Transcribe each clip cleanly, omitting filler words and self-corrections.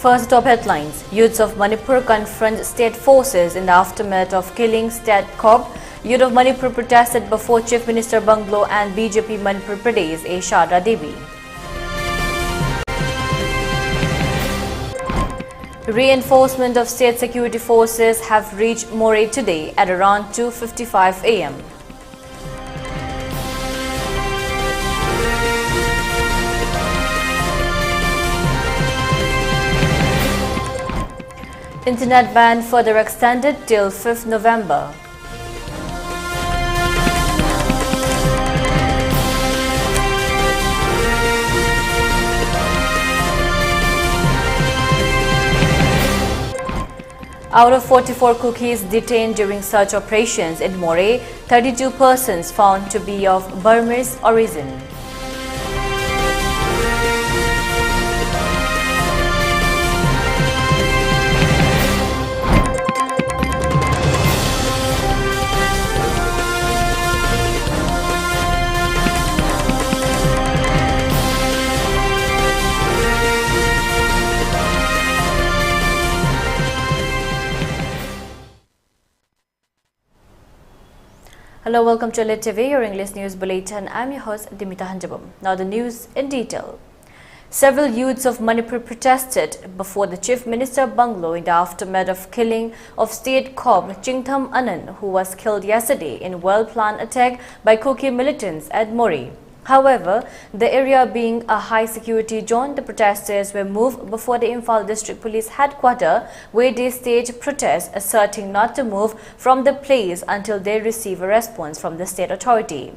First top headlines. Youths of Manipur confront state forces in the aftermath of killing state cop. Youth of Manipur protested before Chief Minister Bungalow and BJP Manipur Pradesh A. Sharda Devi. Reinforcement of state security forces have reached Moreh today at around 2:55 a.m. Internet ban further extended till 5th November. Out of 44 cookies detained during search operations in Moreh, 32 persons found to be of Burmese origin. Hello, welcome to ELITETV, your English news bulletin. I'm your host, Deemita. Now the news in detail. Several youths of Manipur protested before the Chief Minister Bungalow in the aftermath of killing of state cop Chingtham Anand, who was killed yesterday in well-planned attack by Kuki militants at Moreh. However, the area being a high security zone, the protesters were moved before the Imphal District Police Headquarters, where they staged protests asserting not to move from the place until they receive a response from the state authority.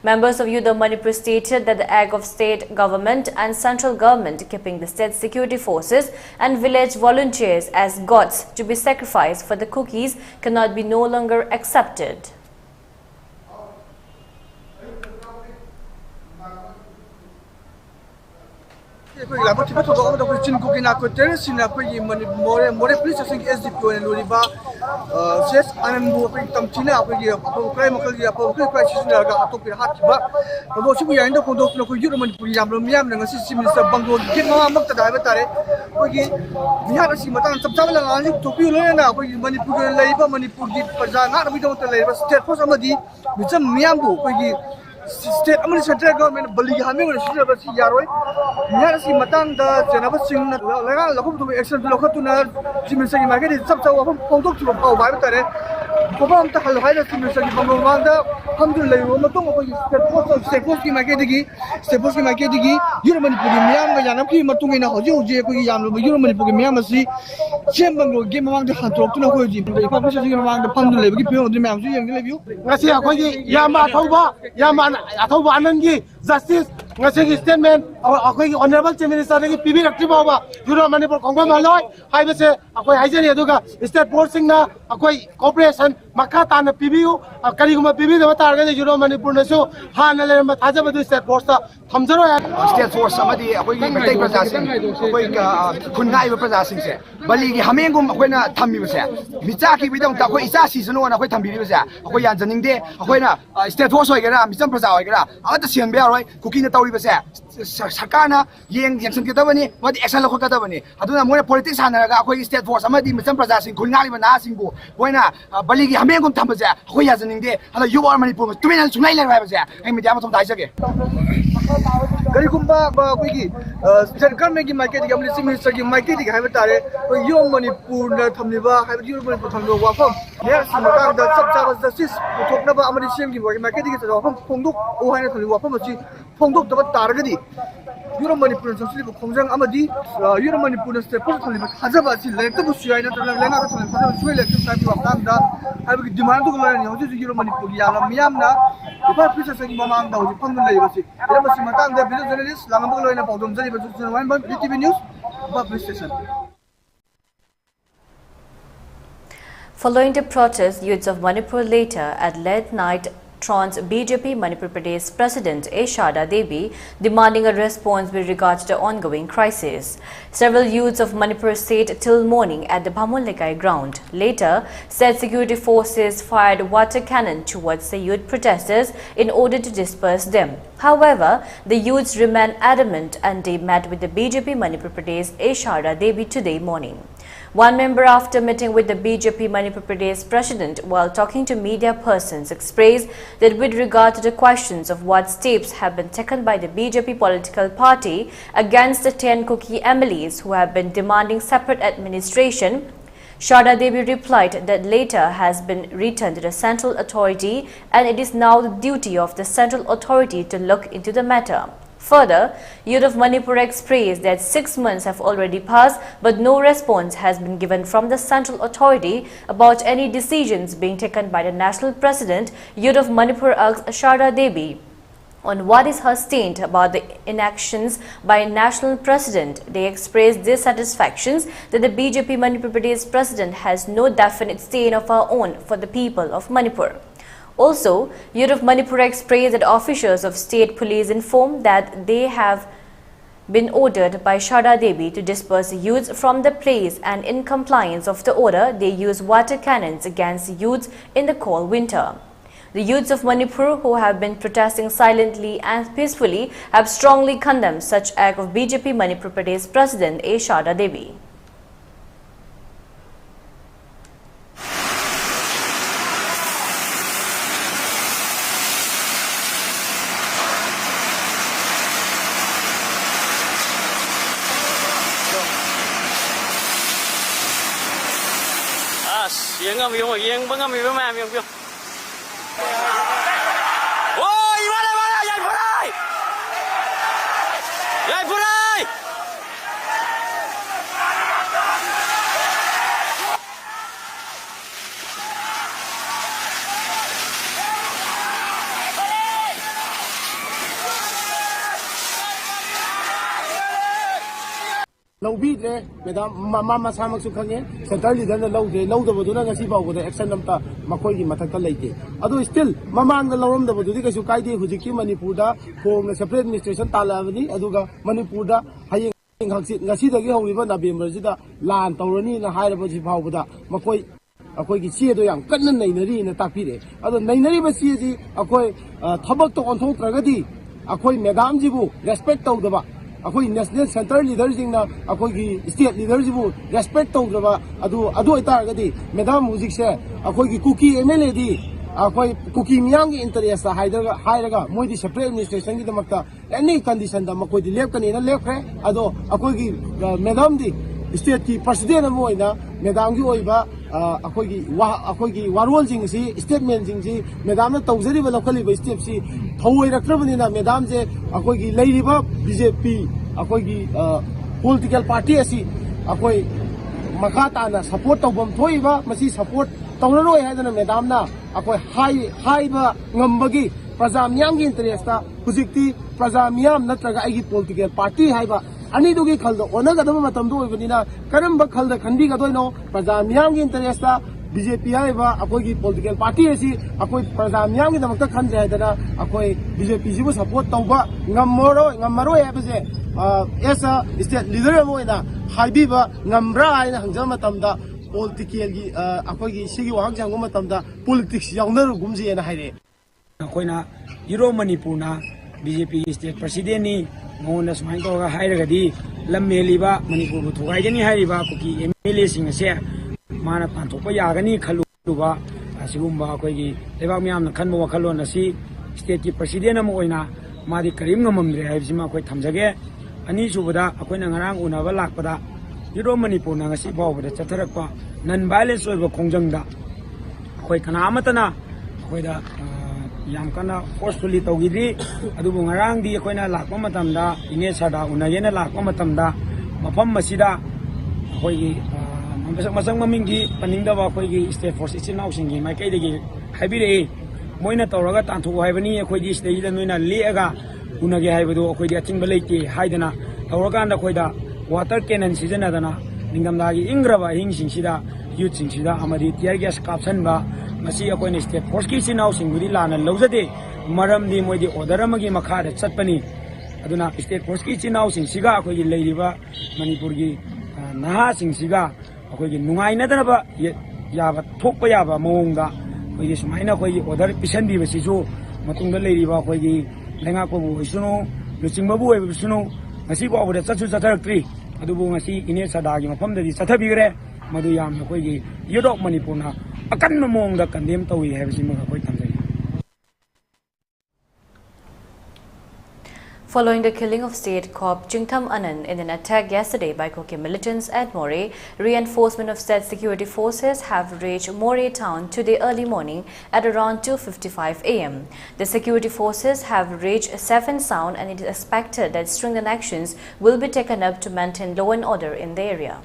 Members of Youth of Manipur stated that the act of state government and central government keeping the state security forces and village volunteers as gods to be sacrificed for the cookies cannot be no longer accepted. Moreh police station SDP and Luriba says I'm moving Tamchina, crime crisis those who are in the Kondo Human Puyam and Assistant Minister Banglo, we have a Simatan, Tamala, Topulana, Manipur labor, Manipur, Pazana, we don't labor, state for somebody with some Miambo, state central government believe having a Yaroi. Yes, Matan, the Janavasing, Lakum to be excellent local to Jimin market is some sort of conduct to Bible. Provide the Halhida Simusan from Rwanda, Alhamdulillah, Seposki Maketigi, Human Pugimiam, Yanaki, Matungina, Hoju, Human Pugimiamasi, Chamber game among the Hunter to Noji, the publishing among the Pandula, people, the Mamsu, and review. Nasia, Yama Toba, Yaman, Atoba Anangi, Justice, Nasing statement, Honorable Chief Minister, PB Activa, Euro Manipur Congo Malloy, I will say, Akoy Hajaduga, State Forcing now, Akoy Corporation, Makata and PBU, Kaliguma PB, the target, Euro Manipur Nasu, Hanale Matazabadu State Force, Tamzaro, State Force, somebody, Akoy Processing, Kunai Processing, Baligi Hamengum, when Tammy was there. Mitaki, we don't talk Isa season on Akoy Tambi was there. Akoyan Zaninde, Akoyna, State Force, Mr. Prazaga, other Siambia, cooking the Tauri was there. Sakana, Yang Jackson Katavani, what the excellent Katavani. I don't know more politics and a state force. Somebody, Mr. President, could not even ask him, when Baligi Hamengum Tampaza, who has an India, and you are Manipur, 2 minutes to Naila, and with Yamato Daisage. Garikumba, Wiki, State making my getting, I'm listening to my getting, have a young Manipur, Tamiva, have you been put on the Wafam? Yes, the subtitles, the sis, talk about Amadishim, my getting is a Pondu, Ohana, Wafamachi, Pondu, the Targadi. Euro Manipur, Konjang Amadi, Euro Manipur, Hazabasi, Letabushi, and Lena, I will demand to learn how to Euro Manipur, Miamna, the purposes of Mamanda, the Pondu Legacy. Matan, the business journalist, Lambo and Apodum, ELITETV News, public station. Following the protest, youths of Manipur later at late night taunts BJP Manipur Pradesh President Shada Devi, demanding a response with regard to the ongoing crisis. Several youths of Manipur stayed till morning at the Bhamon Lekai ground. Later, said security forces fired water cannon towards the youth protesters in order to disperse them. However, the youths remained adamant and they met with the BJP Manipur Pradesh Shada Devi today morning. One member, after meeting with the BJP Manipur Pradesh President while talking to media persons, expressed that with regard to the questions of what steps have been taken by the BJP political party against the 10 Kuki MLAs who have been demanding separate administration, Shada Devi replied that later has been returned to the central authority and it is now the duty of the central authority to look into the matter. Further, youth of Manipur expressed that 6 months have already passed but no response has been given from the central authority about any decisions being taken by the national president. Youth of Manipur asked Shada Devi on what is her stand about the inactions by national president. They expressed dissatisfactions that the BJP Manipur Pradesh president has no definite stand of her own for the people of Manipur. Also, youth of Manipur expressed that officials of state police informed that they have been ordered by Shada Devi to disperse youths from the place, and in compliance of the order, they use water cannons against youths in the cold winter. The youths of Manipur, who have been protesting silently and peacefully, have strongly condemned such act of BJP Manipur Pradesh President Shada Devi. Yang kami yang bangami bamam yang pion. Oh, mana yang purai? Yang purai. Lobby le, madam, mama sama sukanya. Central leader na lobby, lobby tu na ngasi bawa kode action namta makoi ki matak lagi. Ado still, mama ang lawam dah betul. Jadi sukai dia hujiki Manipur dah, home separate administration tala ni. Ado ka Manipur dah, hayang ngasi lagi hawi ba nabi emergency dah lan taurani na hire ba jibaw ba makoi. Akoi ki siya tu yang kanan nainari na tapire. Ado nainari ba siya di akoi thabak tu konthok teragadi. Akoi madam jibu respect tau dah ba. Akoi national central leaders jingna akoi ki state leaders jibu respect tau dah ba. Ado itar agadi. Madam music se akoi ki Kuki MLA di akoi Kuki miyang ki interest hire ga moi di separate administration ki damakta any condition dah makoi di left kani na left hai. Ado akoi ki madam di state ki president mo ina madam ki oiba akoi ki warol jing si statement jing si madam na tawjari ba lokali ba step si thoi rakrabani na madam je akoi ki lei ba BJP akoi ki political party asi akoi makata na support tawbam thoi ba masi support tawroi haidana madam na akoi high ba ngambagi praja miyam ki interest ta hujikti praja miyam natraga ai political party haiba ani dugi khaldo onaga dama matam do ibnina karamba khalda khandi ga doino praja miyam ki interest ta BJP haiba akoi ki political party asi akoi praja miyam ki damakta khanje haidana akoi BJP jibu support tawba ngammaro habse esa state leader mo ina haibiba ngamra aina hangjam matamda political gi akoi gi sigi wahang jangum matamda politics yaungnaru gumji ena haire akoina Euro Manipur na BJP state president ni Mohon Sumai to ga haira gadi lammeliba Manipur bu thugai gani hairiba Kuki MLA sing se mana panthokpa yagani khaluba asigumba akoi gi lebak myam na khanbo wakhalon asi state ki president am oina madi karim ngamamre haibsima akoi thamjage ani subada akoina ngarang unaba lakpada Euro Manipur na ngasi bawbada chatharakpa non violence oiba khongjangda akoi kana amatana akoida yam kana forcefully tawgidri adubu ngarang di akoina lakpa matamda ine sada unayena lakpa matamda mafam masida akoi masang mamingi paningda ba akoi state force ichinaw singi maikai degi habire moina tawraga tanthu haibani akoi di state da noina leaga unage haibadu akoi di atingba leite haidana tawraga nda koida water cannon season adana ningamda gi ingraba hing singsida youth singsida amadi tear gas kapsan ba masi akoi ni state force ki sinau singudi lana lojade maram di moi di order amagi makha da chatpani aduna state force ki sinau sing siga akoi gi leiriba manipur gi naha sing siga akoi gi nungai na dana ba yaba thokpa yaba mawonga akoi gi sumaina akoi gi order pisan bi basi jo matungda leiriba akoi gi lenga ko bu isuno luchingba bu e suno ngasi ko abda chachu chatharakri adubu ngasi ine sada gi mafam da di chathabigre madu yam akoi gi yodok manipurna akan mawonga kandem tawi hebsi ma akoi tamjai. Following the killing of State Cop Jingtham Anand in an attack yesterday by Kuki militants at Moreh, reinforcement of state security forces have reached Moreh town today early morning at around 2:55 a.m. The security forces have reached 7 sound and it is expected that stringent actions will be taken up to maintain law and order in the area.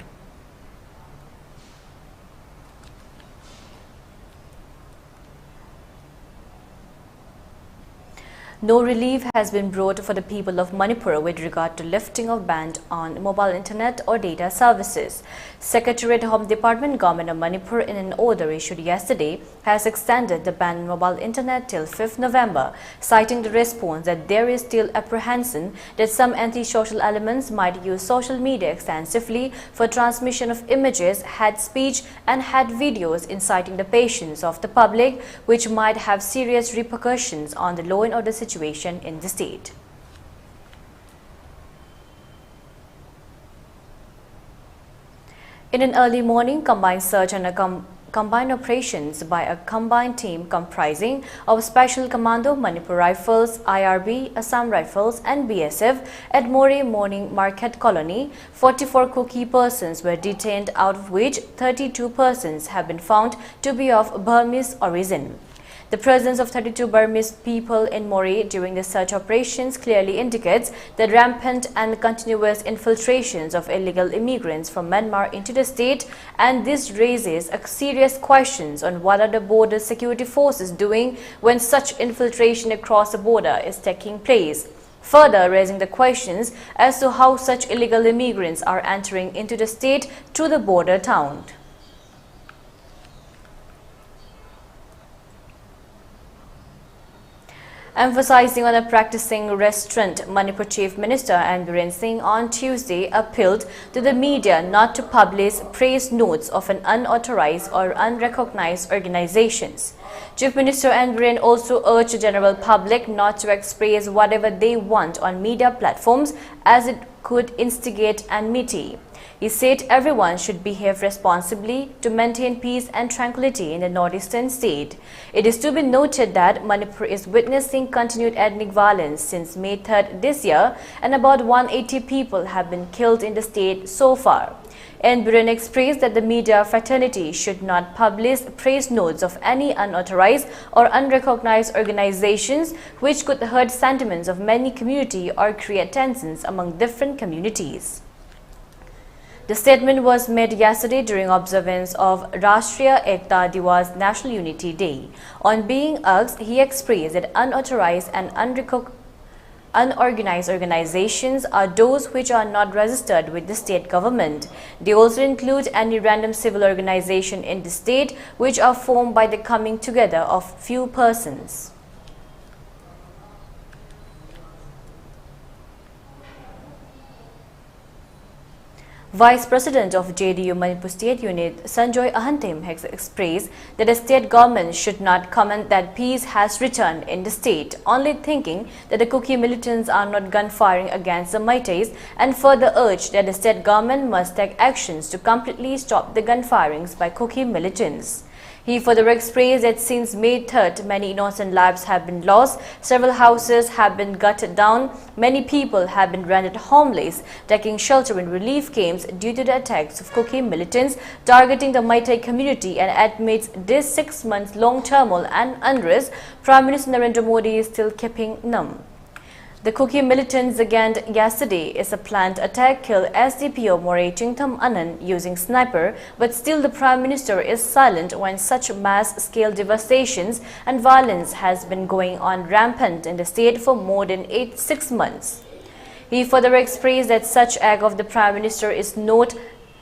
No relief has been brought for the people of Manipur with regard to lifting of ban on mobile internet or data services. Secretariat Home Department Government of Manipur in an order issued yesterday has extended the ban on mobile internet till 5th November, citing the response that there is still apprehension that some anti-social elements might use social media extensively for transmission of images, hate speech and hate videos inciting the patience of the public, which might have serious repercussions on the law and order situation in the state. In an early morning, combined search and combined operations by a combined team comprising of Special Commando Manipur Rifles, IRB, Assam Rifles and BSF at Moreh Morning Market Colony, 44 Kuki persons were detained, out of which 32 persons have been found to be of Burmese origin. The presence of 32 Burmese people in Moreh during the search operations clearly indicates the rampant and continuous infiltrations of illegal immigrants from Myanmar into the state, and this raises serious questions on what are the border security forces doing when such infiltration across the border is taking place, further raising the questions as to how such illegal immigrants are entering into the state through the border town. Emphasizing on a practicing restraint, Manipur Chief Minister Biren Singh on Tuesday appealed to the media not to publish praise notes of an unauthorized or unrecognized organizations. Chief Minister Biren also urged the general public not to express whatever they want on media platforms as it could instigate enmity. He said everyone should behave responsibly to maintain peace and tranquility in the northeastern state. It is to be noted that Manipur is witnessing continued ethnic violence since May 3rd this year, and about 180 people have been killed in the state so far. Biren expressed that the media fraternity should not publish praise notes of any unauthorized or unrecognized organizations which could hurt sentiments of many communities or create tensions among different communities. The statement was made yesterday during observance of Rashtriya Ekta Diwas National Unity Day. On being asked, he expressed that unauthorized and unorganized organizations are those which are not registered with the state government. They also include any random civil organization in the state which are formed by the coming together of few persons. Vice President of JDU Manipur State Unit, Sanjoy Ahantim, has expressed that the state government should not comment that peace has returned in the state, only thinking that the Kuki militants are not gunfiring against the Meiteis, and further urged that the state government must take actions to completely stop the gunfirings by Kuki militants. He further expressed that since May 3rd, many innocent lives have been lost, several houses have been gutted down, many people have been rendered homeless, taking shelter in relief camps due to the attacks of Kuki militants targeting the Meitei community, and amidst this 6-month-long turmoil and unrest, Prime Minister Narendra Modi is still keeping numb. The Kuki militants again yesterday is a planned attack killed SDPO Moreh Jingtham Anand using sniper, but still the Prime Minister is silent when such mass-scale devastations and violence has been going on rampant in the state for more than 6 months. He further expressed that such act of the Prime Minister is not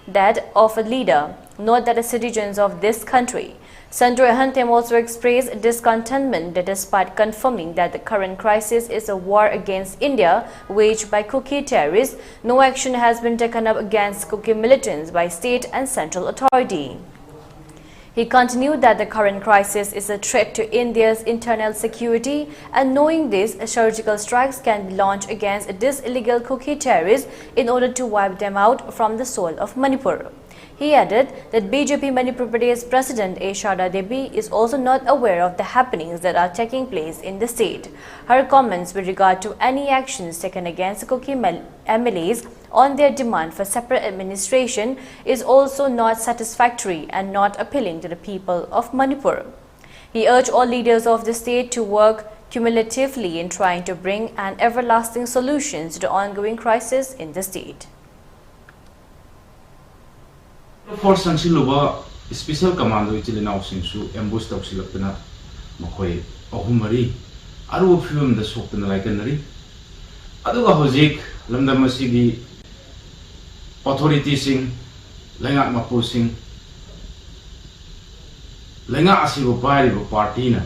that of a leader, not that the citizens of this country. Senator Enhancement also expressed discontentment that despite confirming that the current crisis is a war against India waged by Kuki terrorists, no action has been taken up against Kuki militants by state and central authority. He continued that the current crisis is a threat to India's internal security, and knowing this, surgical strikes can be launched against these illegal Kuki terrorists in order to wipe them out from the soil of Manipur. He added that BJP Manipur Pradesh President A. Sharda Devi is also not aware of the happenings that are taking place in the state. Her comments with regard to any actions taken against Kuki MLAs on their demand for separate administration is also not satisfactory and not appealing to the people of Manipur. He urged all leaders of the state to work cumulatively in trying to bring an everlasting solution to the ongoing crisis in the state. For Sansiluba, Special Commando Chilinaw Singsu, ambush Toxilapana, Makoi, Ohumari, Aru film the soap and the likenary. Aduga Hozik, Lamdamasigi, authority sing, Lengat Mapu sing, Lenga Asibu Partina.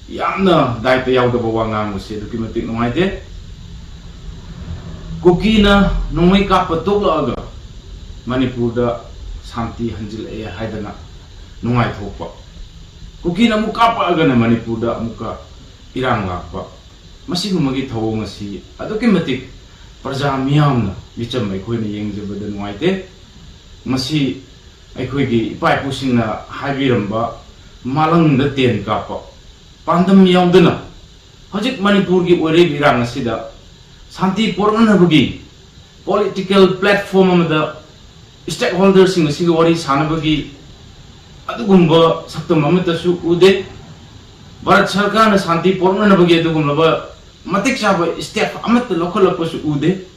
Yamna, Daipe out of Wangang was said to Kimatic Noite. Kukina, no make up a toga. Manipur da Santi Hanjil A. Haidana, Nungai Hopa. Kuki na Mukapa agana Manipur da Muka Irang Lapa. Masigumagi Tawangasi, Adokimatic, Parjamiam, Micham Makoini Yang the Nuite, Masi Akwigi, Pai pushing a Haviramba, Malang the Ten Kappa, Pandam Yamdana, Hojik Manipur gi Ore Virang Sida, Santi Poranabugi, political platform of the stakeholders in the Sigawari Sanabagi Adugumba Saktum Mamatasu Ude Barat Sarkan Santi Pornabagi Adugumaba Matik Shaba step Amat the local Aposu Ude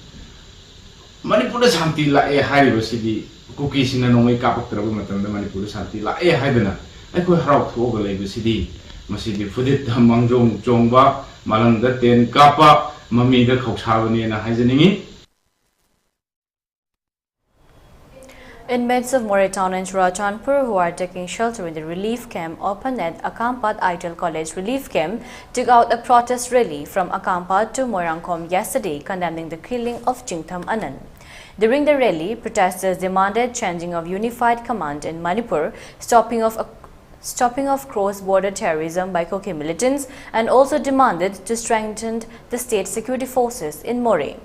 Manipur Santi La A High City cookies in a no make up of Travamatan the Manipur Santi La A Hibana. I could help to overlay the city. Masidi Fudit Mangjong Jongba Malanga Ten Kappa Mami the Kokshavani and a Hazening. Inmates of More Town and Churachandpur who are taking shelter in the relief camp opened at Akampat Idol College Relief Camp took out a protest rally from Akampat to Moirangkom yesterday condemning the killing of Jingtham Anand. During the rally, protesters demanded changing of unified command in Manipur, stopping of cross-border terrorism by Kuki militants, and also demanded to strengthen the state security forces in More.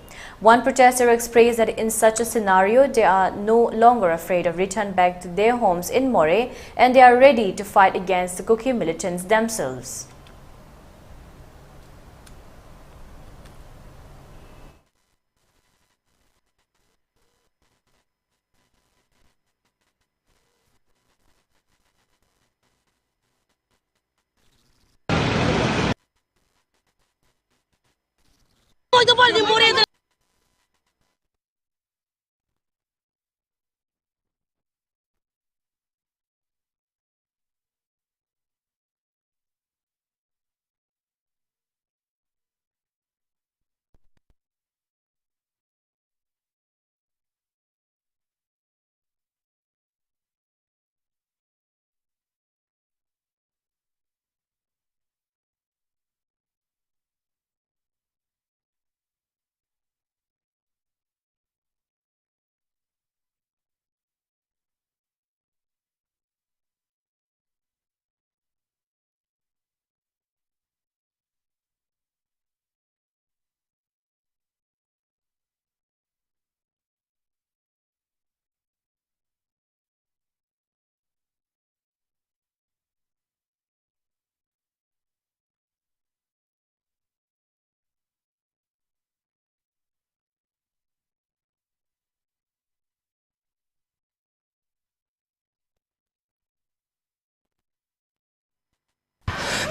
One protester expressed that in such a scenario, they are no longer afraid of return back to their homes in More and they are ready to fight against the Kuki militants themselves.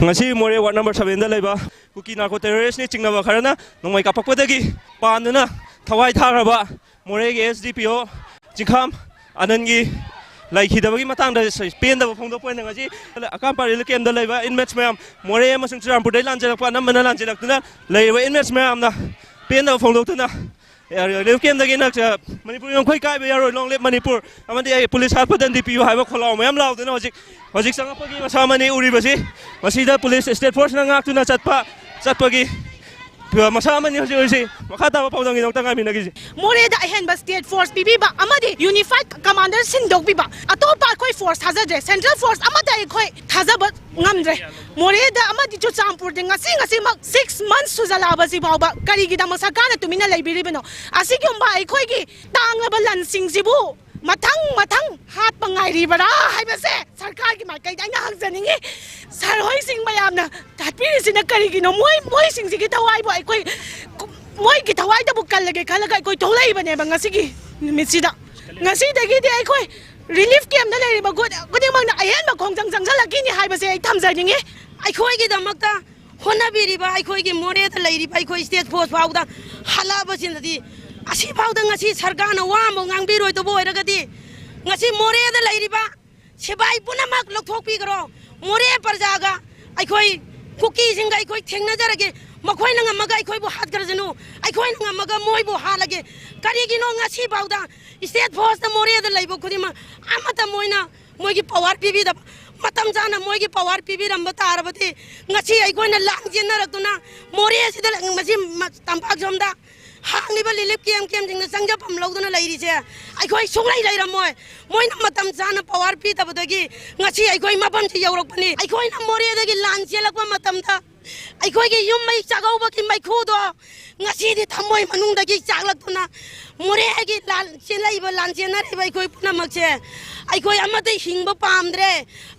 ngasi more ward number 7 da leba kuki narco terrorist ni chingna kharana nongmai kapakpadagi panduna thawai tharaba more ge SDPO jikham anangi laikhidabagi matangda pendaba phongdo point ngasi Akampa rel kem da leba inmates mayam more amasung Churampur dai lanjalakpa namana lanjalaktuna leba inmates mayam na pendaba phongdoktuna relief camp dagi nak Manipur yong khoi kai be yaro long live Manipur amadi police hat padan DPU haiba kholau mayam law dena hojik sangapagi masamani uri basi masida police state force na ngak tuna chatpagi masamani hoji makata pa paudang inong tanga minagi more da hen ba state force bibi ba amadi unified commander sindok biba atopa koi force hazade central force amada koi thazaba ngamdre more da amadi chu champur de ngasi mak 6 months suzala ba si ba kari gi da masakana tumina laibiri beno asigi umba koi gi tangla ba lan sing sibu matang hat pangai bara haibase sarkar gi mai kai daina hangjaningi sarhoi sing mayam na tatpiri sina kari gi no moi sing gi tawai bo koi moi gi tawai da bukal lage khalaga koi tholai bane ba ngasi gi nimitsida ngasi dagi de koi relief camp na lei ba gudi mang na ayen ba khongjang jangjala gi ni haibase ai thamjaningi ai koi gi damakta hona biri ba ai koi gi more da leiri ba ai koi state force fauda hala ba sin di asi fauda ngasi sarkana wa mo ngangbiroi to boy ragadi ngasi more da leiriba sibai punamak lokthokpi garo more parjaga ai khoi kuki singa ai khoi thengna jarage makhoi na ngamaga ai khoi bu hat garjanu ai khoi na ngamaga moi bu halage kari gi no ngasi fauda state force da more da leibo khudima amata moina moi gi power pibi da matam jana moi gi power pibi ram bata arbati ngasi ai khoi na lang jena rakuna more sida ngasi tampak jomda hangi ba lilip kem jing na sangja pam lawduna lairi che ai khoi sunglai laira moi na matam jana power pi ta badagi ngasi ai khoi mapam chi yaurok pani ai khoi na more dagi lan che lakwa matam da ai khoi gi yum mai chagau ba ki mai khu do ngasi di thamoi manung dagi chaglak tuna more gi lan che lai ba lan che na re bai khoi puna mak che ai khoi amate hing ba pam dre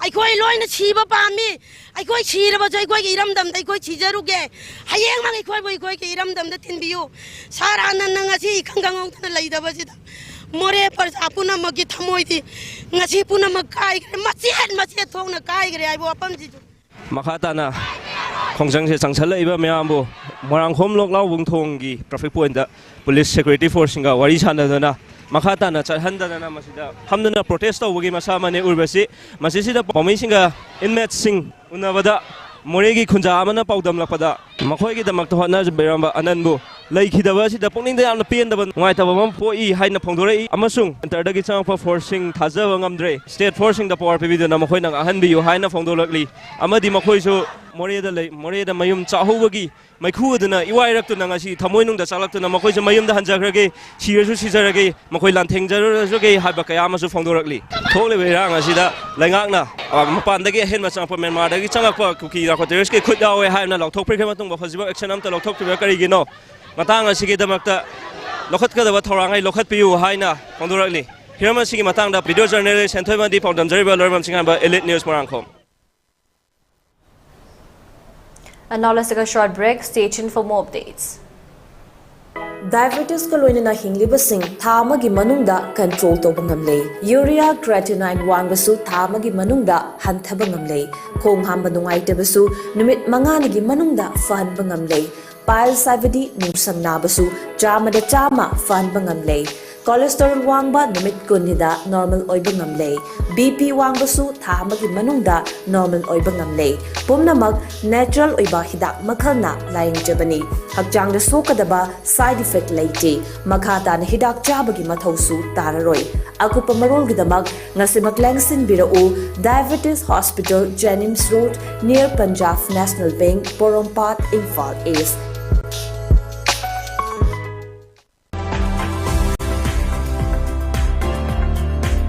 ai khoi loi na chi ba pam mi ai khoi chi ra ba jai khoi gi iram dam dai khoi chi jaru ge hayeng mang ai khoi boi khoi gi iram dam da tin biu sara nan na ngasi khangang ong na lai da ba ji da more par sa puna mak gi thamoi di ngasi puna mak kai gre machi thong na kai gre ai bo apam ji makata na khongjang se changchala iba mayam bo morang khom lok law bung thong gi traffic point da police security force singa wari chana na makata na chalhanda na masida hamdana protest tawgi masamane urbasi masisida pamai singa inmate sing unabada moregi khunja amana paudam lakpada makhoi gi damak to hana beramba ananbu laikhidaba sida pongning da yamna pen da ngai ta bam poi haina phongdorei amasung enter da gi chang for forcing thajaba ngamdre state forcing da power pbi na makhoi nang ahan bi yu haina phongdolakli amadi makhoi su more da mayum chahubagi maikhu duna iwai rak tu nangasi thamoi nung da chalak tu na makhoi se mayum da hanjagrage siresu sijarage makhoi lan thengjaru ge haiba kaya masu phongdorakli thole be rang asida laingak na mapan da ge hen ma chang pa Myanmar da gi changak pa kuki ra ko terrorist ke khut dawe haina lokthok phre matung ba khajiba action am ta lokthok tu kari gi no matang asigi damakta lokhat ka da thorangai lokhat piu haina phongdorakli hirama sigi matang da video journalist Enhancement di phongdam jariba lormam singa ba elite news morangkhom. And now let's take a short break. Stay tuned for more updates. Diabetes ka loina hinglibasing thamagi manungda control to bangamle urea creatinine wangbasu thamagi manungda hanthaba ngamle khong hamba nungai tebasu numit mangani gi manungda fan bangamle pile savidi nungsam nabasu chama fan bangamle cholesterol wangba numit kunida normal oiba ngamle BP wangbasu thamagi manungda normal oiba ngamle pumnamak natural oiba hidak makhalna laing jabani hakjang da sokadaba side effect leite makhata na hidak chabagi mathausu tararoi akupa marol gidamak ngasimak lengsin birau Diabetes Hospital Jennings Road near Punjab National Bank Porompat Imphal East.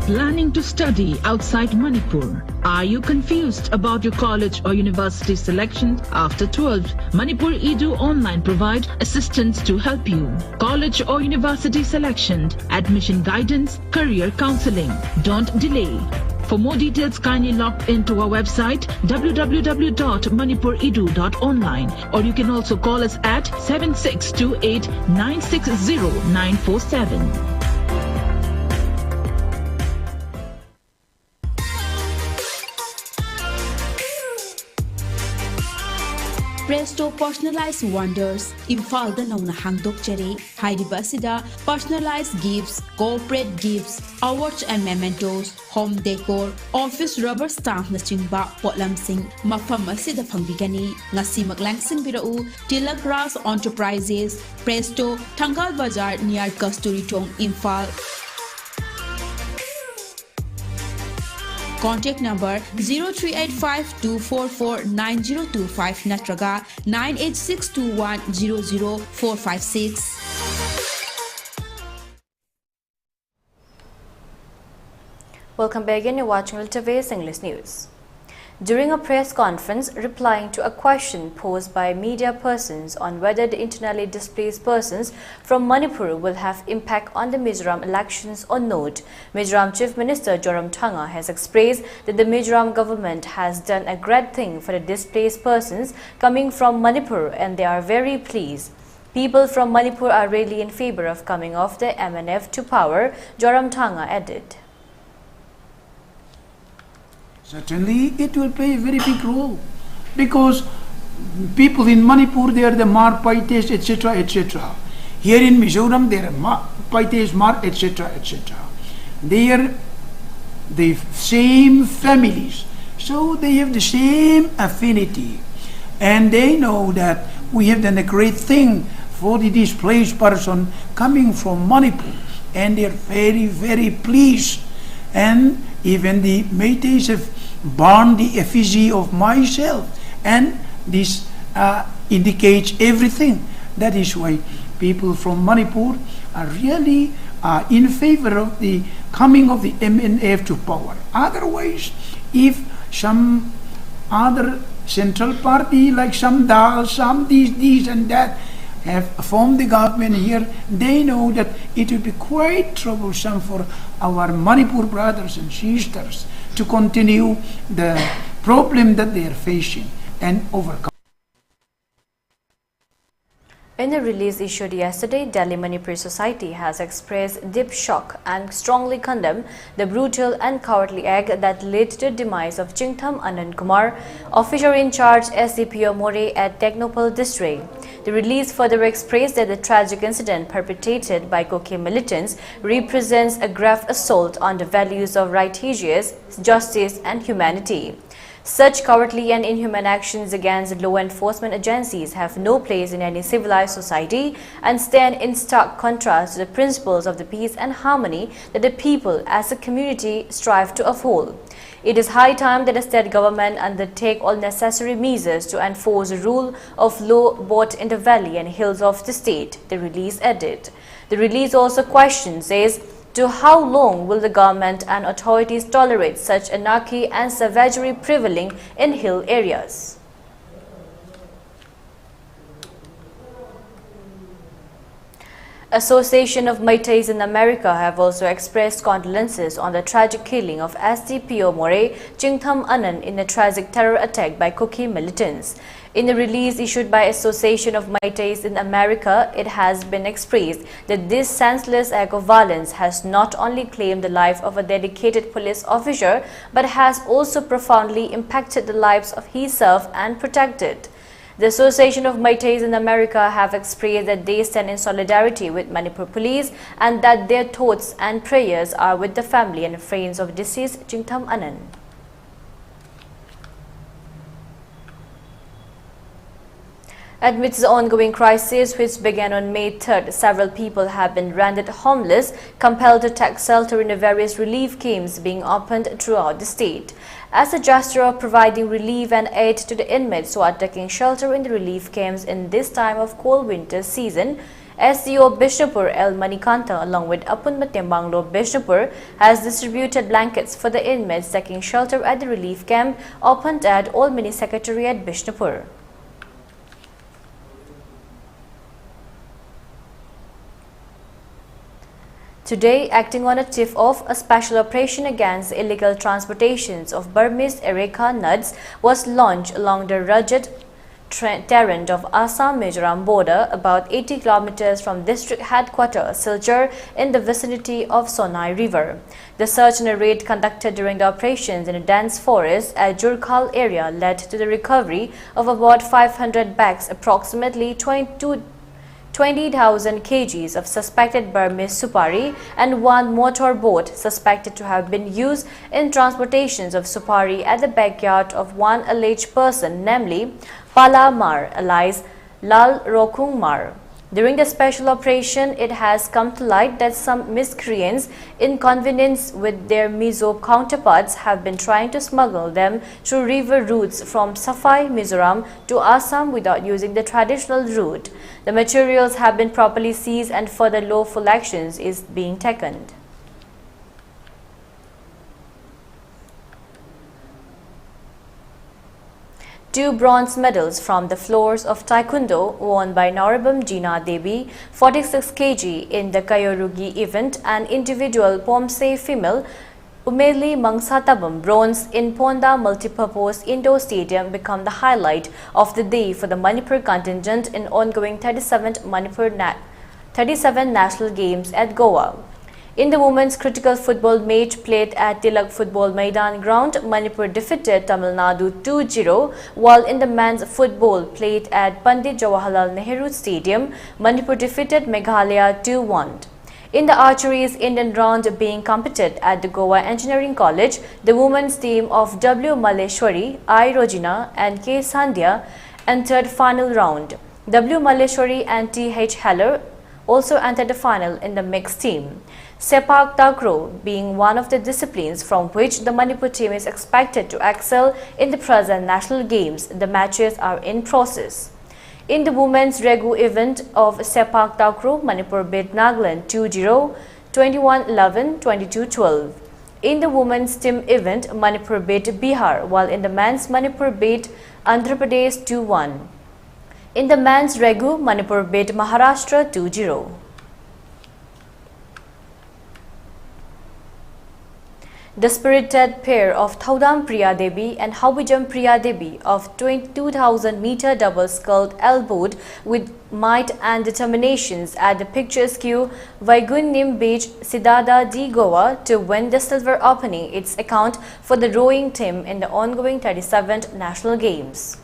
Planning to study outside Manipur? Are you confused about your college or university selection after 12? Manipur Edu Online provide assistance to help you. College or university selection, admission guidance, career counseling. Don't delay. For more details, kindly log into our website www.manipuredu.online or you can also call us at 7628 960 947. Presto Personalized Wonders Imphal da nauna hangdok chare hairiba asida personalized gifts, corporate gifts, awards and mementos, home decor, office rubber stamp na chingba potlamsing mafam asida phangbigani ngasi maglangsing birau Tilak Ras Enterprises Presto Thangal Bazar near Kasturi Tong Imphal. Contact number 0385-244-9025 natraga 98621-00456. Welcome back again. You're watching ELITETV English News. During a press conference replying to a question posed by media persons on whether the internally displaced persons from Manipur will have impact on the Mizoram elections or not, Mizoram Chief Minister Zoramthanga has expressed that the Mizoram government has done a great thing for the displaced persons coming from Manipur and they are very pleased. People from Manipur are really in favor of coming off the MNF to power, Zoramthanga added. Certainly, it will play a very big role because people in Manipur, they are the Mar Paites, etc., etc. Here in Mizoram, they are Paites, Mar, etc., etc. They are the same families, so they have the same affinity, and they know that we have done a great thing for the displaced person coming from Manipur, and they are very, very pleased. And even the Métis have burned the effigy of myself, and this indicates everything. That is why people from Manipur are really in favor of the coming of the MNF to power. Otherwise, if some other central party like some Dal, some this and that have formed the government here, they know that it will be quite troublesome for our Manipur brothers and sisters to continue the problem that they are facing and overcome. In a release issued yesterday, Delhi Manipur Society has expressed deep shock and strongly condemned the brutal and cowardly act that led to the demise of Jingtham Anand Kumar, officer in charge SDPO More at Technopal district. The release further expressed that the tragic incident perpetrated by Koke militants represents a grave assault on the values of righteousness, justice and humanity. Such cowardly and inhuman actions against law enforcement agencies have no place in any civilized society and stand in stark contrast to the principles of the peace and harmony that the people as a community strive to uphold. It is high time that the state government undertake all necessary measures to enforce the rule of law both in the valley and hills of the state, the release added. The release also questions to how long will the government and authorities tolerate such anarchy and savagery prevailing in hill areas? Association of Métis in America have also expressed condolences on the tragic killing of SDPO More Jingtham Anand in a tragic terror attack by Koke militants. In a release issued by Association of Métis in America, it has been expressed that this senseless act of violence has not only claimed the life of a dedicated police officer but has also profoundly impacted the lives of he served and protected. The Association of Métis in America have expressed that they stand in solidarity with Manipur police and that their thoughts and prayers are with the family and friends of deceased Jingtham Anand. Amidst the ongoing crisis, which began on May 3rd, several people have been rendered homeless, compelled to take shelter in the various relief camps being opened throughout the state. As a gesture of providing relief and aid to the inmates who are taking shelter in the relief camps in this time of cold winter season, SDO Bishnupur L. Manikanta along with Apun Matembanglo Bishnupur has distributed blankets for the inmates taking shelter at the relief camp opened at Old Mini Secretariat Bishnupur. Today, acting on a tip of a special operation against illegal transportations of Burmese Areca nuts was launched along the rugged Terrant of Assam-Mizoram border, about 80 kilometers from district headquarters Silchar in the vicinity of Sonai River. The search and raid conducted during the operations in a dense forest at Jurkhal area led to the recovery of about 500 bags, approximately 20,000 kgs of suspected Burmese supari, and one motor boat suspected to have been used in transportations of supari at the backyard of one alleged person, namely Pala Mar, alias Lal Rokung Mar. During the special operation, it has come to light that some miscreants, in convenience with their Mizo counterparts, have been trying to smuggle them through river routes from Safai, Mizoram to Assam without using the traditional route. The materials have been properly seized and further lawful actions is being taken. Two bronze medals from the floors of Taekwondo won by Narabam Jina Devi, 46 kg in the Kayorugi event, and individual Pomse female Umeli Mangsatabam bronze in Ponda Multipurpose Indoor Stadium become the highlight of the day for the Manipur contingent in ongoing 37th National Games at Goa. In the women's critical football match played at Tilak Football Maidan ground, Manipur defeated Tamil Nadu 2-0, while in the men's football played at Pandit Jawaharlal Nehru Stadium, Manipur defeated Meghalaya 2-1. In the archery's Indian round being competed at the Goa Engineering College, the women's team of W. Malleshwari, I. Rojina and K. Sandhya entered final round. W. Malleshwari and T.H. Heller also entered the final in the mixed team. Sepak Takraw being one of the disciplines from which the Manipur team is expected to excel in the present national games, the matches are in process. In the women's Regu event of Sepak Takraw, Manipur beat Nagaland 2-0, 21-11, 22-12. In the women's team event, Manipur beat Bihar, while in the men's Manipur beat Andhra Pradesh 2-1. In the men's Regu, Manipur beat Maharashtra 2-0. The spirited pair of Thaudam Priya Devi and Hawijam Priya Devi of 22,000-meter double-sculls elbowed with might and determinations at the picturesque Vaigunnim Beach, Siddhartha di Goa to win the silver, opening its account for the rowing team in the ongoing 37th National Games.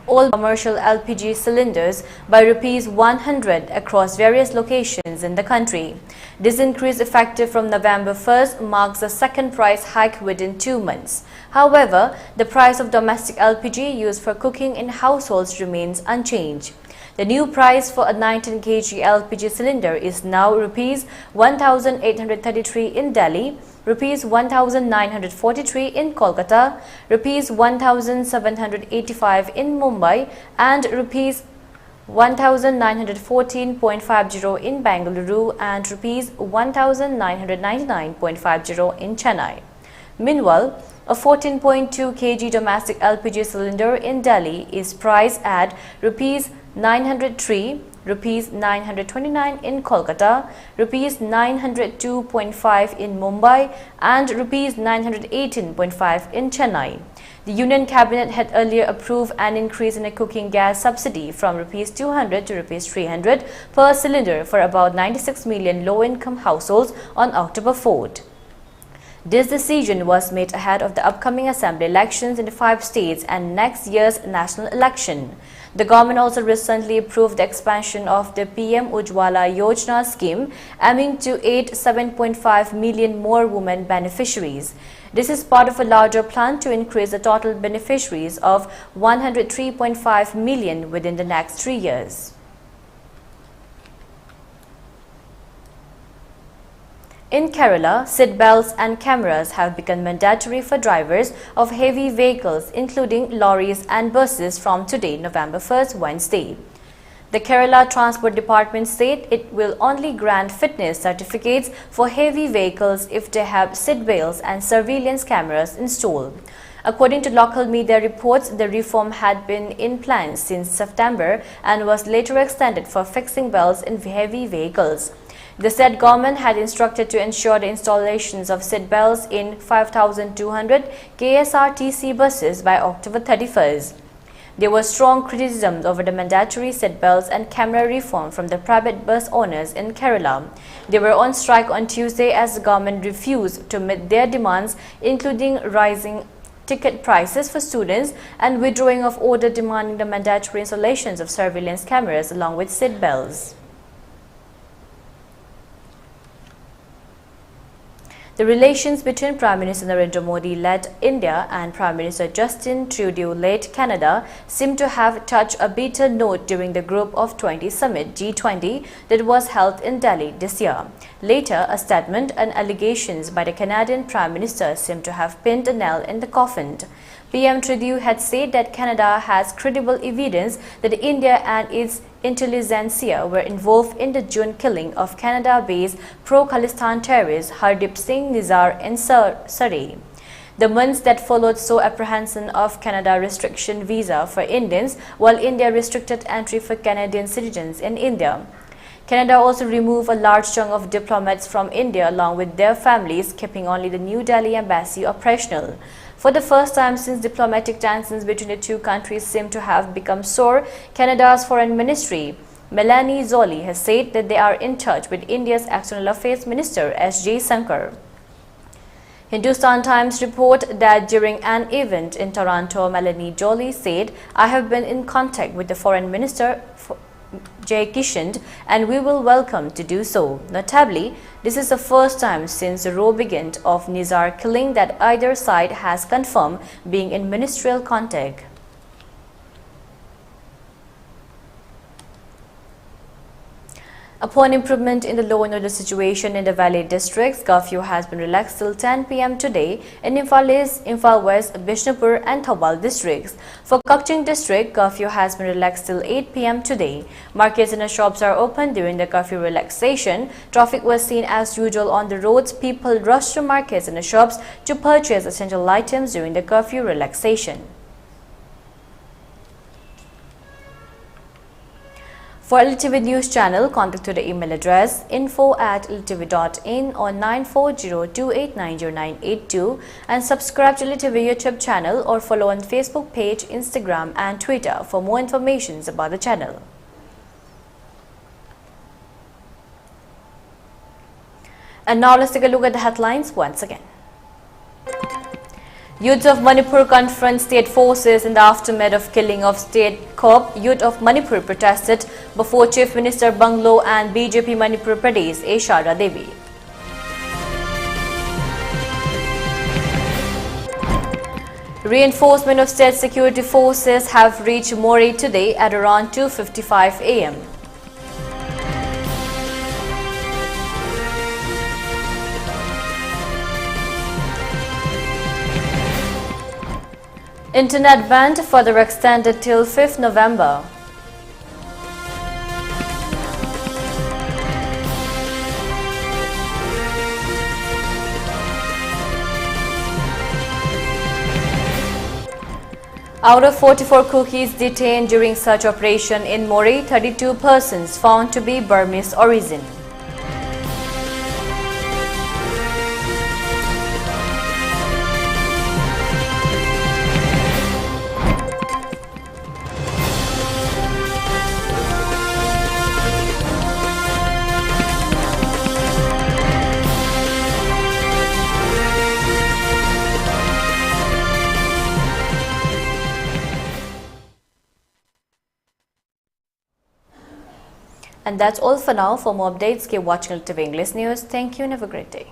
All commercial LPG cylinders by ₹100 across various locations in the country. This increase, effective from November 1st, marks the second price hike within 2 months. However, the price of domestic LPG used for cooking in households remains unchanged. The new price for a 19 kg LPG cylinder is now ₹1,833 in Delhi, ₹1,943 in Kolkata, ₹1,785 in Mumbai, and ₹1,914.50 in Bengaluru and ₹1,999.50 in Chennai. Meanwhile, a 14.2 kg domestic LPG cylinder in Delhi is priced at ₹903, ₹929 in Kolkata, ₹902.5 in Mumbai, and ₹918.5 in Chennai. The Union Cabinet had earlier approved an increase in a cooking gas subsidy from ₹200 to ₹300 per cylinder for about 96 million low-income households on October 4th. This decision was made ahead of the upcoming assembly elections in the 5 states and next year's national election. The government also recently approved the expansion of the PM Ujjwala Yojana scheme, aiming to aid 7.5 million more women beneficiaries. This is part of a larger plan to increase the total beneficiaries of 103.5 million within the next 3 years. In Kerala, seat belts and cameras have become mandatory for drivers of heavy vehicles, including lorries and buses, from today, November 1st, Wednesday. The Kerala Transport Department said it will only grant fitness certificates for heavy vehicles if they have seat belts and surveillance cameras installed. According to local media reports, the reform had been in place since September and was later extended for fixing belts in heavy vehicles. The said government had instructed to ensure the installations of seat belts in 5,200 KSRTC buses by October 31st. There was strong criticism over the mandatory seat belts and camera reform from the private bus owners in Kerala. They were on strike on Tuesday as the government refused to meet their demands, including rising ticket prices for students and withdrawing of order demanding the mandatory installations of surveillance cameras along with seat belts. The relations between Prime Minister Narendra Modi-led India and Prime Minister Justin Trudeau-led Canada seem to have touched a bitter note during the Group of 20 summit G20 that was held in Delhi this year. Later, a statement and allegations by the Canadian Prime Minister seem to have pinned a nail in the coffin. PM Trudeau had said that Canada has credible evidence that India and its intelligentsia were involved in the June killing of Canada-based pro-Khalistan terrorist Hardeep Singh Nizar in Surrey. The months that followed saw apprehension of Canada restriction visa for Indians, while India restricted entry for Canadian citizens in India. Canada also removed a large chunk of diplomats from India along with their families, keeping only the New Delhi embassy operational. For the first time since diplomatic tensions between the two countries seem to have become sore, Canada's Foreign Ministry, Melanie Joly, has said that they are in touch with India's External Affairs Minister S.J. Shankar. Hindustan Times report that during an event in Toronto, Melanie Joly said, "I have been in contact with the Foreign Minister Jay Kishan and we will welcome to do so." Notably, this is the first time since the row began of Nizar killing that either side has confirmed being in ministerial contact. Upon improvement in the law and order situation in the Valley districts, curfew has been relaxed till 10 p.m. today in Imphal East, Imphal West, Bishnupur and Thoubal districts. For Kakching district, curfew has been relaxed till 8 p.m. today. Markets and the shops are open during the curfew relaxation. Traffic was seen as usual on the roads. People rushed to markets and the shops to purchase essential items during the curfew relaxation. For ELITETV News channel, contact to the email address info@elitetv.in or 9402890982 and subscribe to ELITETV YouTube channel or follow on Facebook page, Instagram and Twitter for more information about the channel. And now let's take a look at the headlines once again. Youth of Manipur confront state forces in the aftermath of killing of state cop. Youth of Manipur protested before Chief Minister Bungalow and BJP Manipur Pradesh A. Sharda Devi. Reinforcement of state security forces have reached Moreh today at around 2:55 a.m. Internet ban further extended till 5th November. Out of 44 cookies detained during such operation in Moreh, 32 persons found to be Burmese origin. And that's all for now. For more updates, keep watching ELITETV English News. Thank you and have a great day.